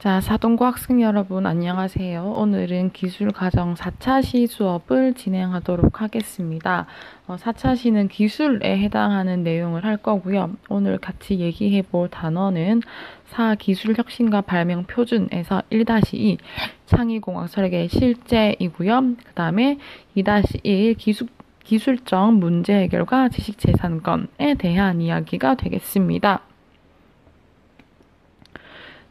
자, 사동고 학생 여러분 안녕하세요. 오늘은 기술과정 4차 시 수업을 진행하도록 하겠습니다. 4차 시는 기술에 해당하는 내용을 할 거고요. 오늘 같이 얘기해 볼 단어는 기술혁신과 발명 표준에서 1-2 창의공학 설계 실제이고요. 그 다음에 2-1 기술적 문제 해결과 지식재산권에 대한 이야기가 되겠습니다.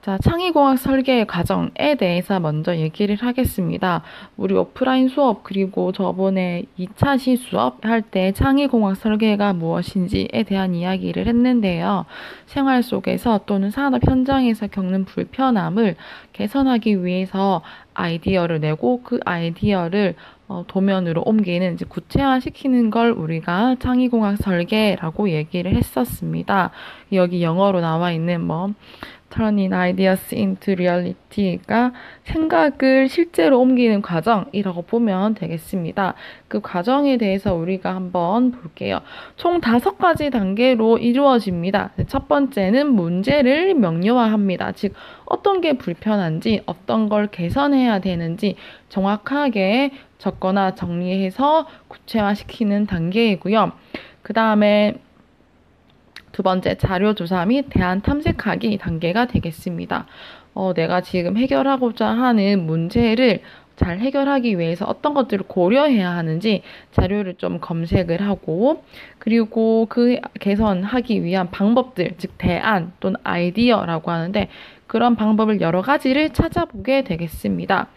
자, 창의공학 설계의 과정에 대해서 먼저 얘기를 하겠습니다. 우리 오프라인 수업 그리고 저번에 2차 시 수업 할 때 창의공학 설계가 무엇인지에 대한 이야기를 했는데요. 생활 속에서 또는 산업 현장에서 겪는 불편함을 개선하기 위해서 아이디어를 내고 그 아이디어를 도면으로 옮기는 구체화시키는 걸 우리가 창의공학 설계라고 얘기를 했었습니다. 여기 영어로 나와 있는 turning ideas into reality가 생각을 실제로 옮기는 과정이라고 보면 되겠습니다. 그 과정에 대해서 우리가 한번 볼게요. 총 5가지 단계로 이루어집니다. 첫 번째는 문제를 명료화합니다. 즉 어떤 게 불편한지 어떤 걸 개선해야 되는지 정확하게 적거나 정리해서 구체화시키는 단계이고요. 그 다음에 두 번째, 자료조사 및 대안 탐색하기 단계가 되겠습니다. 내가 지금 해결하고자 하는 문제를 잘 해결하기 위해서 어떤 것들을 고려해야 하는지 자료를 좀 검색을 하고, 그리고 그 개선하기 위한 방법들, 즉 대안 또는 아이디어라고 하는데 그런 방법을 여러 가지를 찾아보게 되겠습니다.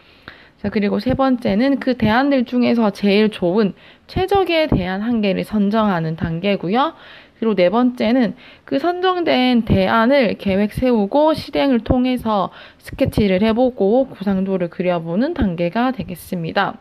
자, 그리고 세 번째는 그 대안들 중에서 제일 좋은 최적의 대안 한 개를 선정하는 단계고요. 그리고 네 번째는 그 선정된 대안을 계획 세우고 실행을 통해서 스케치를 해보고 구상도를 그려보는 단계가 되겠습니다.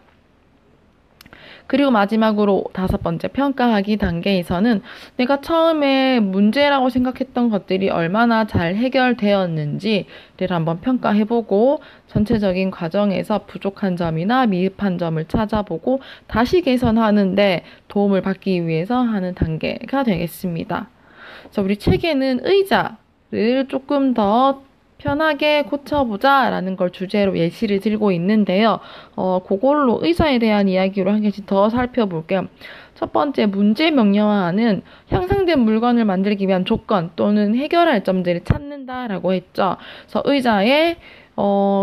그리고 마지막으로 5번째 평가하기 단계에서는 내가 처음에 문제라고 생각했던 것들이 얼마나 잘 해결되었는지를 한번 평가해보고 전체적인 과정에서 부족한 점이나 미흡한 점을 찾아보고 다시 개선하는데 도움을 받기 위해서 하는 단계가 되겠습니다. 자, 우리 책에는 의자를 조금 더 편하게 고쳐보자 라는 걸 주제로 예시를 들고 있는데요. 그걸로 의사에 대한 이야기로 한 개씩 더 살펴볼게요. 첫 번째, 문제 명령화는 향상된 물건을 만들기 위한 조건 또는 해결할 점들을 찾는다라고 했죠. 그래서 의자의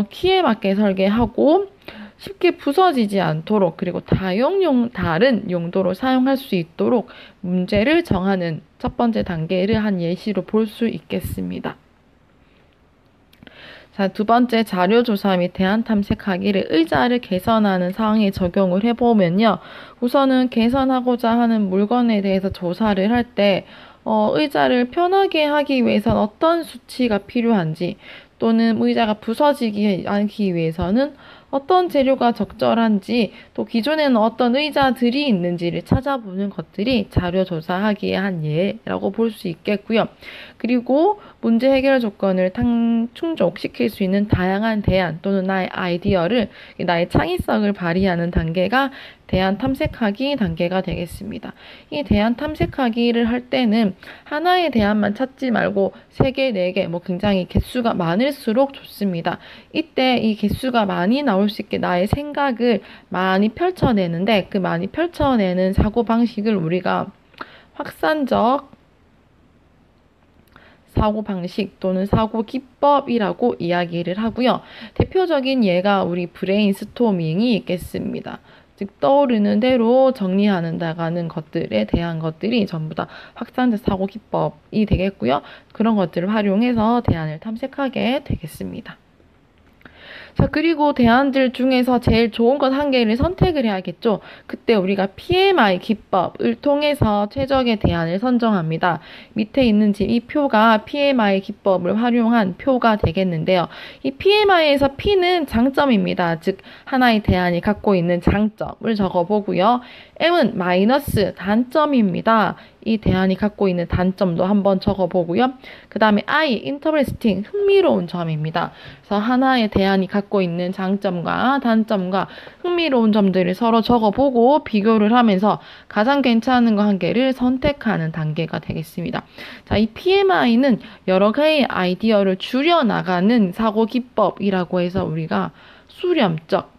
키에 맞게 설계하고 쉽게 부서지지 않도록 그리고 다른 용도로 사용할 수 있도록 문제를 정하는 첫 번째 단계를 한 예시로 볼 수 있겠습니다. 자, 두 번째, 자료조사 및 대안 탐색하기를 의자를 개선하는 상황에 적용을 해보면요. 우선은 개선하고자 하는 물건에 대해서 조사를 할 때, 의자를 편하게 하기 위해서는 어떤 수치가 필요한지, 또는 의자가 부서지지 않기 위해서는 어떤 재료가 적절한지, 또 기존에는 어떤 의자들이 있는지를 찾아보는 것들이 자료조사하기의 한 예라고 볼 수 있겠고요. 그리고 문제 해결 조건을 충족시킬 수 있는 다양한 대안 또는 나의 아이디어를, 나의 창의성을 발휘하는 단계가 대안 탐색하기 단계가 되겠습니다. 이 대안 탐색하기를 할 때는 하나의 대안만 찾지 말고 3개, 4개, 굉장히 개수가 많을수록 좋습니다. 이때 이 개수가 많이 나올 수 있게 나의 생각을 많이 펼쳐내는데 그 많이 펼쳐내는 사고방식을 우리가 확산적 사고방식 또는 사고기법이라고 이야기를 하고요. 대표적인 예가 우리 브레인스토밍이 있겠습니다. 즉 떠오르는 대로 정리하는 나가는 것들에 대한 것들이 전부 다 확산적 사고기법이 되겠고요. 그런 것들을 활용해서 대안을 탐색하게 되겠습니다. 자, 그리고 대안들 중에서 제일 좋은 것 한 개를 선택을 해야겠죠. 그때 우리가 PMI 기법을 통해서 최적의 대안을 선정합니다. 밑에 있는 이 표가 PMI 기법을 활용한 표가 되겠는데요. 이 PMI에서 P는 장점입니다. 즉 하나의 대안이 갖고 있는 장점을 적어보고요. M은 마이너스 단점입니다. 이 대안이 갖고 있는 단점도 한번 적어보고요. 그 다음에 I, interesting, 흥미로운 점입니다. 그래서 하나의 대안이 갖고 있는 장점과 단점과 흥미로운 점들을 서로 적어보고 비교를 하면서 가장 괜찮은 거 한 개를 선택하는 단계가 되겠습니다. 자, 이 PMI는 여러 개의 아이디어를 줄여나가는 사고 기법이라고 해서 우리가 수렴적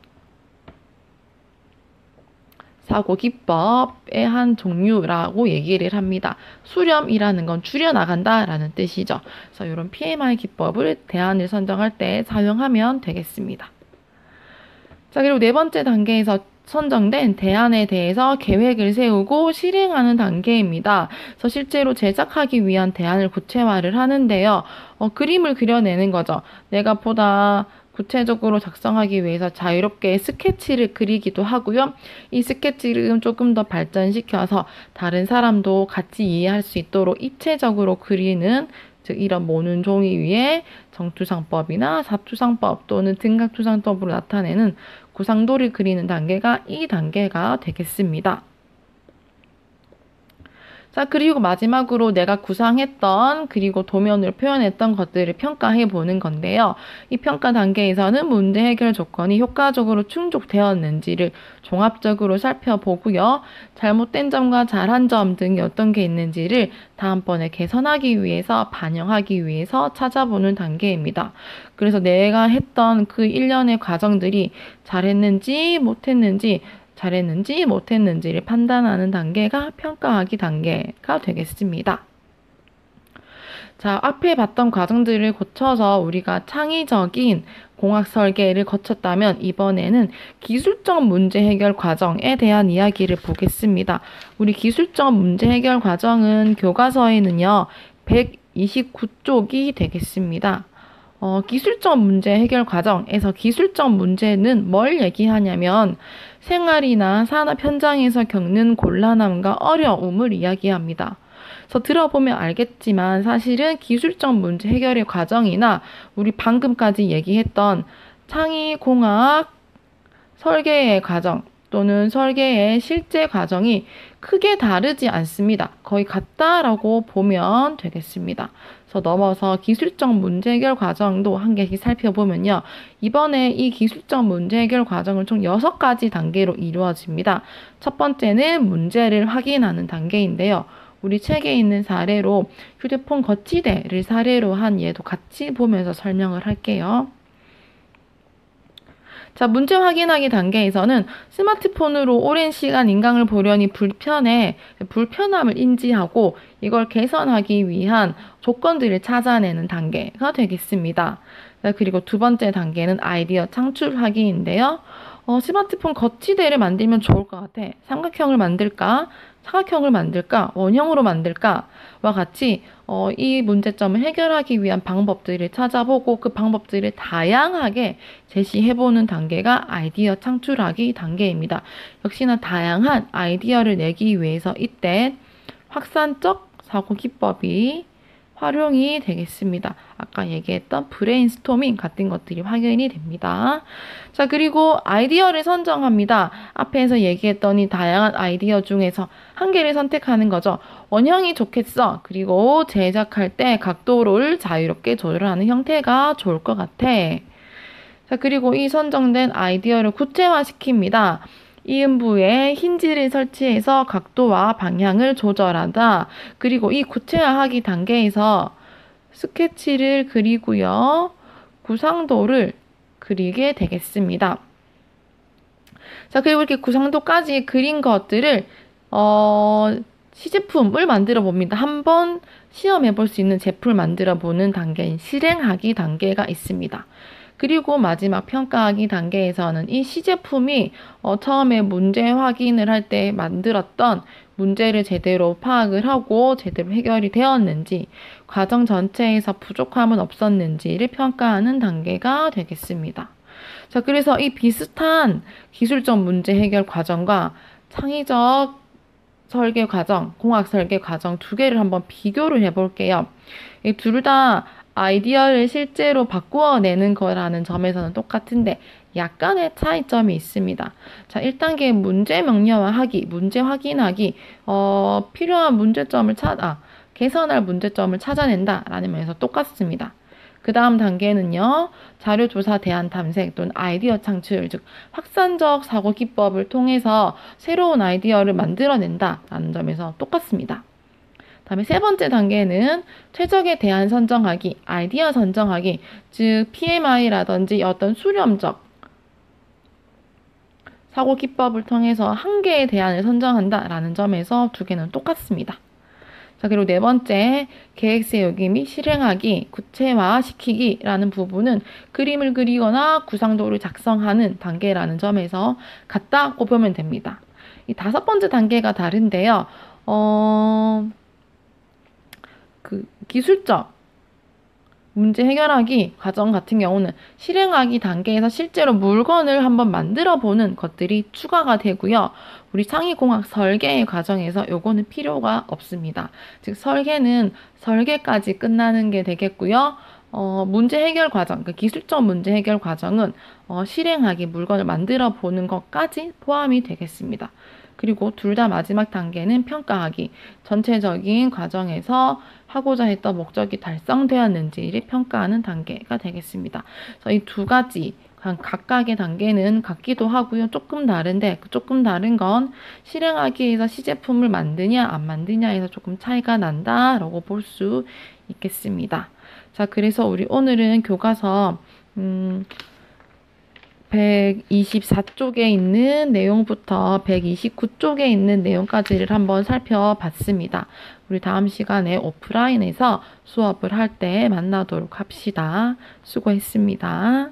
사고 기법의 한 종류라고 얘기를 합니다. 수렴이라는 건 줄여나간다라는 뜻이죠. 그래서 이런 PMI 기법을 대안을 선정할 때 사용하면 되겠습니다. 자, 그리고 네 번째 단계에서 선정된 대안에 대해서 계획을 세우고 실행하는 단계입니다. 그래서 실제로 제작하기 위한 대안을 구체화를 하는데요. 그림을 그려내는 거죠. 내가 보다 구체적으로 작성하기 위해서 자유롭게 스케치를 그리기도 하고요. 이 스케치를 조금 더 발전시켜서 다른 사람도 같이 이해할 수 있도록 입체적으로 그리는, 즉 이런 모는 종이 위에 정투상법이나 사투상법 또는 등각투상법으로 나타내는 구상도를 그리는 단계가 이 단계가 되겠습니다. 자, 그리고 마지막으로 내가 구상했던 그리고 도면을 표현했던 것들을 평가해 보는 건데요. 이 평가 단계에서는 문제 해결 조건이 효과적으로 충족되었는지를 종합적으로 살펴보고요. 잘못된 점과 잘한 점 등이 어떤 게 있는지를 다음번에 개선하기 위해서 반영하기 위해서 찾아보는 단계입니다. 그래서 내가 했던 그 일련의 과정들이 잘했는지 못했는지를 판단하는 단계가 평가하기 단계가 되겠습니다. 자, 앞에 봤던 과정들을 거쳐서 우리가 창의적인 공학 설계를 거쳤다면 이번에는 기술적 문제 해결 과정에 대한 이야기를 보겠습니다. 우리 기술적 문제 해결 과정은 교과서에는요, 129쪽이 되겠습니다. 기술적 문제 해결 과정에서 기술적 문제는 뭘 얘기하냐면 생활이나 산업 현장에서 겪는 곤란함과 어려움을 이야기합니다. 그래서 들어보면 알겠지만 사실은 기술적 문제 해결의 과정이나 우리 방금까지 얘기했던 창의공학 설계의 과정 또는 설계의 실제 과정이 크게 다르지 않습니다. 거의 같다라고 보면 되겠습니다. 그래서 넘어서 기술적 문제 해결 과정도 한 개씩 살펴보면요. 이번에 이 기술적 문제 해결 과정은 총 6가지 단계로 이루어집니다. 첫 번째는 문제를 확인하는 단계인데요. 우리 책에 있는 사례로 휴대폰 거치대를 사례로 한 예도 같이 보면서 설명을 할게요. 자, 문제 확인하기 단계에서는 스마트폰으로 오랜 시간 인강을 보려니 불편함을 인지하고 이걸 개선하기 위한 조건들을 찾아내는 단계가 되겠습니다. 자, 그리고 두 번째 단계는 아이디어 창출하기인데요. 스마트폰 거치대를 만들면 좋을 것 같아. 삼각형을 만들까? 사각형을 만들까? 원형으로 만들까? 와 같이 이 문제점을 해결하기 위한 방법들을 찾아보고 그 방법들을 다양하게 제시해보는 단계가 아이디어 창출하기 단계입니다. 역시나 다양한 아이디어를 내기 위해서 이때 확산적 사고 기법이 활용이 되겠습니다. 아까 얘기했던 브레인스토밍 같은 것들이 확인이 됩니다. 자, 그리고 아이디어를 선정합니다. 앞에서 얘기했던 이 다양한 아이디어 중에서 한 개를 선택하는 거죠. 원형이 좋겠어. 그리고 제작할 때 각도를 자유롭게 조절하는 형태가 좋을 것 같아. 자, 그리고 이 선정된 아이디어를 구체화시킵니다. 이음부에 힌지를 설치해서 각도와 방향을 조절하다. 그리고 이 구체화하기 단계에서 스케치를 그리고요. 구상도를 그리게 되겠습니다. 자, 그리고 이렇게 구상도까지 그린 것들을 시제품을 만들어 봅니다. 한번 시험해 볼 수 있는 제품을 만들어 보는 단계인 실행하기 단계가 있습니다. 그리고 마지막 평가하기 단계에서는 이 시제품이 처음에 문제 확인을 할 때 만들었던 문제를 제대로 파악을 하고 제대로 해결이 되었는지, 과정 전체에서 부족함은 없었는지를 평가하는 단계가 되겠습니다. 자, 그래서 이 비슷한 기술적 문제 해결 과정과 창의적 설계 과정, 공학 설계 과정 두 개를 한번 비교를 해볼게요. 이 둘 다 아이디어를 실제로 바꾸어내는 거라는 점에서는 똑같은데 약간의 차이점이 있습니다. 자, 1단계 문제 명료화하기, 문제 확인하기, 필요한 문제점을 개선할 문제점을 찾아낸다 라는 면에서 똑같습니다. 그 다음 단계는요, 자료조사 대안 탐색 또는 아이디어 창출, 즉 확산적 사고 기법을 통해서 새로운 아이디어를 만들어낸다 라는 점에서 똑같습니다. 다음에 세 번째 단계는 최적의 대안 선정하기, 아이디어 선정하기, 즉 PMI라든지 어떤 수렴적 사고 기법을 통해서 한 개의 대안을 선정한다 라는 점에서 두 개는 똑같습니다. 자, 그리고 네 번째, 계획 세우기 및 실행하기, 구체화시키기라는 부분은 그림을 그리거나 구상도를 작성하는 단계라는 점에서 같다고 보면 됩니다. 이 다섯 번째 단계가 다른데요. 기술적 문제 해결하기 과정 같은 경우는 실행하기 단계에서 실제로 물건을 한번 만들어 보는 것들이 추가가 되고요. 우리 창의공학 설계의 과정에서 요거는 필요가 없습니다. 즉 설계는 설계까지 끝나는 게 되겠고요. 문제 해결 과정, 그 기술적 문제 해결 과정은 실행하기, 물건을 만들어 보는 것까지 포함이 되겠습니다. 그리고 둘 다 마지막 단계는 평가하기. 전체적인 과정에서 하고자 했던 목적이 달성되었는지를 평가하는 단계가 되겠습니다. 그래서 이 두 가지 각각의 단계는 같기도 하고요. 조금 다른데 그 조금 다른 건 실행하기 위해서 시제품을 만드냐 안 만드냐에서 조금 차이가 난다라고 볼 수 있겠습니다. 자, 그래서 우리 오늘은 교과서 124쪽에 있는 내용부터 129쪽에 있는 내용까지를 한번 살펴봤습니다. 우리 다음 시간에 오프라인에서 수업을 할 때 만나도록 합시다. 수고했습니다.